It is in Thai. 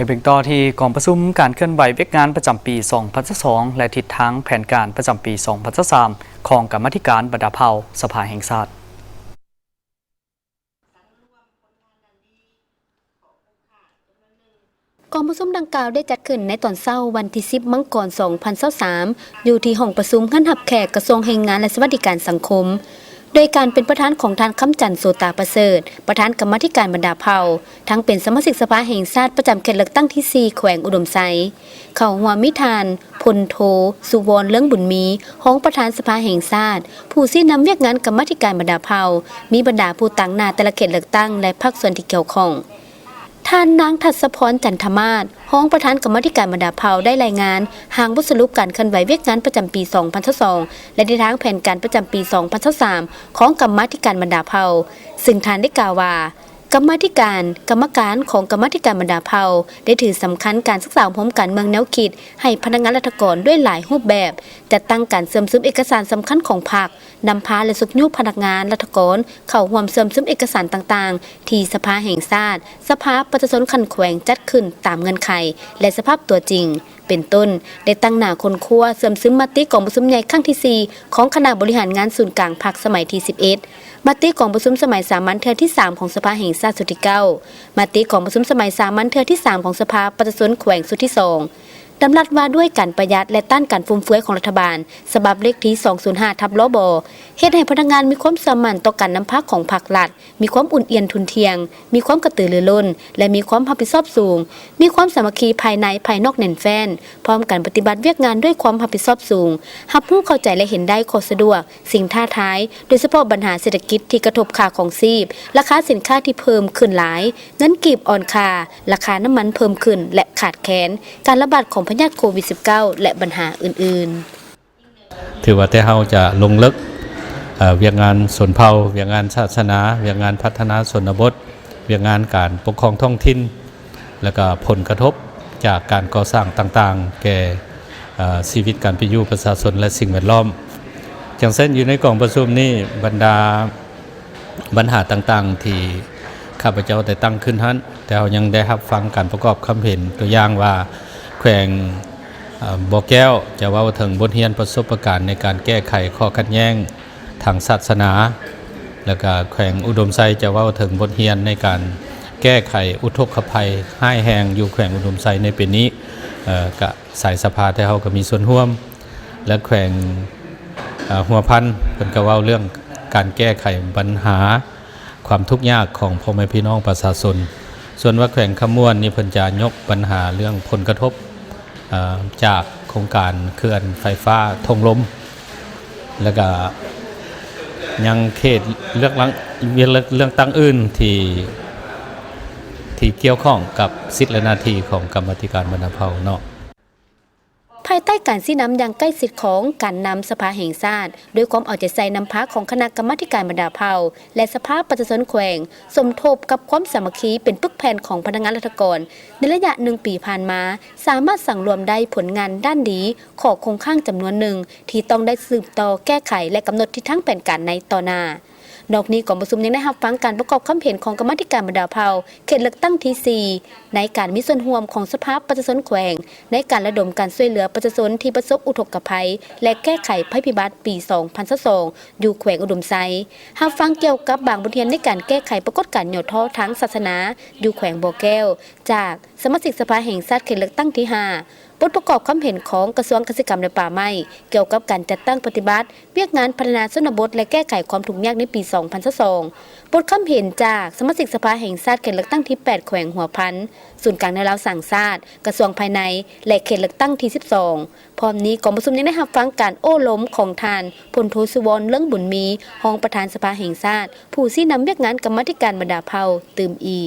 เป็นต่อที่กองประชุมการเคลื่อนไหวเวียกงานประจำปี 2022 และทิศทางแผนการประจำปี 2023 ของกรรมาธิการบรรดาเผ่าสภาแห่งชาติกองประชุมดังกล่าวได้จัดขึ้นในตอนเช้าวันที่ 10 มังกร 2023 อยู่ที่ห้องประชุมคณะหับแขกกระทรวงแรงงานและสวัสดิการสังคมโดยการเป็นประธานของท่านคำจันทร์โสตาประเสริฐประธานกรรมาธิการบรรดาเผ่าทั้งเป็นสมาชิกสภาแห่งชาติประจำเขตเลือกตั้งที่ 4 แขวงอุดมไซเข้าหัวมิทานพลโทสุวรรณเลื้องบุญมีห้องประธานสภาแห่งชาติผู้ที่นำเวียกงานกรรมาธิการบรรดาเผ่ามีบรรดาผู้ตั้งหน้าแต่ละเขตเลือกตั้งและพรรคส่วนที่เกี่ยวข้องท่านนางทัศพรจันทมาศห้องประธานกรรมาธิการบรรดาเผ่าได้รายงานหางบทสรุปการเคลื่อนไหวเวียกงานประจำปี 2022 และในทางแผนการประจำปี 2023 ของกรรมาธิการบรรดาเผ่าซึ่งท่านได้กล่าวว่ากรรมาธิการกรรมการของกรรมาธิการบรรดาเผ่าได้ถือสำคัญการศึกษาพร้อมการเมืองแนวคิดให้พนักงานราชการด้วยหลายรูปแบบจัดตั้งการเสริมซึมเอกสารสำคัญของพรรคนำพาและสุกยุพนักงานราชการเข้าร่วมเสริมซึมเอกสารต่างๆที่สภาแห่งชาติสภาประชาชนคันแขวงจัดขึ้นตามเงื่อนไขและสภาพตัวจริงเป็นต้นได้ตั้งหน้าคนครัวเสริมซึมมติกองประชุมใหญ่ครั้งที่ 4 ของคณะบริหารงานศูนย์กลางพรรคสมัยที่ 11 มติกองประชุมสมัยสามัญเทื่อที่ 3 ของสภาแห่งชาติสุดที่ 9 มติกองประชุมสมัยสามัญเทื่อที่ 3 ของสภาประชาชนแขวงสุดที่ 2ดำรัสว่าด้วยการประหยัดและต้านการฟุ่มเฟือยของรัฐบาลฉบับเลขที่ 205/ลบเฮ็ดให้พนักงานมีความสามัญต่อการนำพาของภาครัฐมีความอุ่นเอียนทุนเทียงมีความกระตือรือร้นและมีความรับผิดชอบสูงมีความสามัคคีภายในภายนอกแน่นแฟ้นพร้อมกันปฏิบัติเวียกงานด้วยความรับผิดชอบสูงรับรู้เข้าใจและเห็นได้ข้อสะดวกสิ่งท้าทายโดยเฉพาะปัญหาเศรษฐกิจที่กระทบค่าของชีพราคาสินค้าที่เพิ่มขึ้นหลายเงินกีบอ่อนค่าราคาน้ำมันเพิ่มขึ้นและขาดแคลนการระบาดของพยาธิโควิด -19 และปัญหาอื่นๆถือว่าแต่เฮาจะลงลึกเวียกงานส่วนเผ่าเวียกงานศาสนาเวียกงานพัฒนาชนบทเวียกงานการปกครองท้องถิ่นแล้วก็ผลกระทบจากการก่อสร้างต่างๆแก่ชีวิตการเป็นอยู่ประชาชนและสิ่งแวดล้อมอย่างเช่นอยู่ในกองประชุมนี้บรรดาปัญหาต่างๆที่ข้าพเจ้าได้ตั้งขึ้นนั้นแต่เรายังได้รับฟังการประกอบความเห็นตัวอย่างว่าแขวงบ่อแก้วจะว่าถึงบทเรียนประสบการณ์ในการแก้ไขข้อขัดแย้งทางศาสนาแล้วก็แขวงอุดมไซจะว่าถึงบทเรียนในการแก้ไขอุทกภัยให้แหงอยู่แขวงอุดมไซในปีนี้กับสายสภาที่เขาก็มีส่วนร่วมและแขวงหัวพันเป็นก็ว่าเรื่องการแก้ไขปัญหาความทุกข์ยากของพ่อแม่พี่น้องประชาชนส่วนว่าแขวงขมวนนี่เพิ่นจะยกปัญหาเรื่องผลกระทบจากโครงการเขื่อนไฟฟ้าทงลมแล้วก็ยังเขตเรื่องตั้งอื่นที่เกี่ยวข้องกับสิทธิและหน้าที่ของกรรมาธิการบรรดาเผ่าเนาะภายใต้การชี้นำอย่างใกล้ชิดของการนำสภาแห่งชาติด้วยความเอาใจใส่นำพาของคณะกรรมาธิการบรรดาเผ่าและสภาประชาชนแขวงสมทบกับความสามัคคีเป็นปึกแผ่นของพนักงานราชการในระยะ1 ปีผ่านมาสามารถสั่งรวมได้ผลงานด้านดีของโครงข้างจำนวนหนึ่งที่ต้องได้สืบต่อแก้ไขและกำหนดทิศทางแผนการในต่อหน้านอกนี้กองประชุมยังได้รับฟังการประกอบความเห็นของกรรมาธิการบรรดาเผ่าเขตเลือกตั้งที่ 4ในการมีส่วนร่วมของสภาประชาชนแขวงในการระดมการช่วยเหลือประชาชนที่ประสบอุทกภัยและแก้ไขภัยพิบัติปี 2022 อยู่แขวงอุดมไซรับฟังเกี่ยวกับบางบทเรียนในการแก้ไขปรากฏการณ์หย่อท้อทางศาสนาอยู่แขวงบ่อแก้วจากสมาชิกสภาแห่งชาติเขตเลือกตั้งที่ 5บทประกอบความเห็นของกระทรวงเกษตรกรรมและป่าไม้เกี่ยวกับการจัดตั้งปฏิบัติเวียกงานพัฒนาชนบทและแก้ไขความทุกข์ยากในปี 2022 บทความเห็นจากสมาชิกสภาแห่งชาติเขตเลือกตั้งที่ 8 แขวงหัวพันศูนย์กลางแนวราวสั่งชาติกระทรวงภายในและเขตเลือกตั้งที่ 12 พร้อมนี้กองประชุมยังได้รับฟังการโอ้ล้มของท่านพลโทสุวรรณเลื้องบุญมีรองประธานสภาแห่งชาติผู้ชี้นำเวียกงานกรรมาธิการบรรดาเผ่าตื่มอี